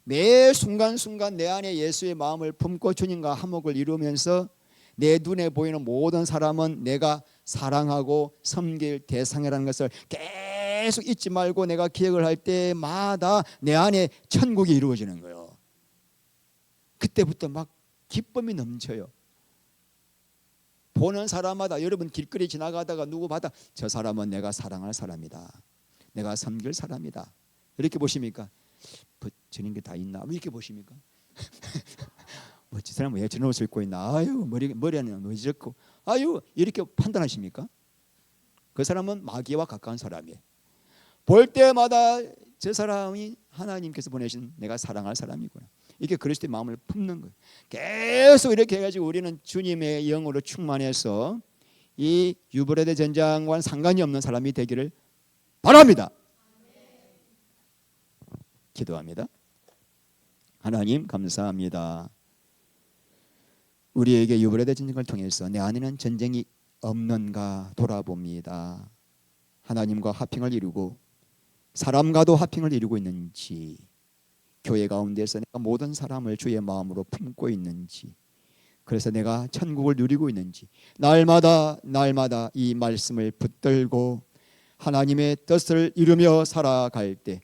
매 순간순간 내 안에 예수의 마음을 품고 주님과 화목을 이루면서 내 눈에 보이는 모든 사람은 내가 사랑하고 섬길 대상이라는 것을 계속 잊지 말고 내가 기억을 할 때마다 내 안에 천국이 이루어지는 거예요. 그때부터 막 기쁨이 넘쳐요. 보는 사람마다, 여러분 길거리 지나가다가 누구 봐도 저 사람은 내가 사랑할 사람이다, 내가 섬길 사람이다, 이렇게 보십니까? 저런 게 다 있나? 이렇게 보십니까? 저 사람은 왜 저런 옷을 입고 있나? 아유, 머리는 왜 저렇고? 아유, 이렇게 판단하십니까? 그 사람은 마귀와 가까운 사람이에요. 볼 때마다 저 사람이 하나님께서 보내신 내가 사랑할 사람이구나. 이게 그리스도의 마음을 품는 거예요. 계속 이렇게 해가지고 우리는 주님의 영으로 충만해서 이 유브라데 전쟁과는 상관이 없는 사람이 되기를 바랍니다. 기도합니다. 하나님 감사합니다. 우리에게 유브라데 전쟁을 통해서 내 안에는 전쟁이 없는가 돌아봅니다. 하나님과 화평을 이루고 사람과도 화평을 이루고 있는지, 교회 가운데서 내가 모든 사람을 주의 마음으로 품고 있는지, 그래서 내가 천국을 누리고 있는지 날마다 이 말씀을 붙들고 하나님의 뜻을 이루며 살아갈 때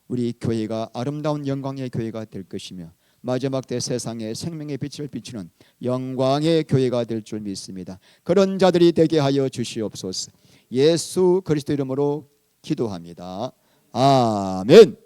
우리 교회가 아름다운 영광의 교회가 될 것이며 마지막 때 세상에 생명의 빛을 비추는 영광의 교회가 될 줄 믿습니다. 그런 자들이 되게 하여 주시옵소서. 예수 그리스도 이름으로 기도합니다. 아멘.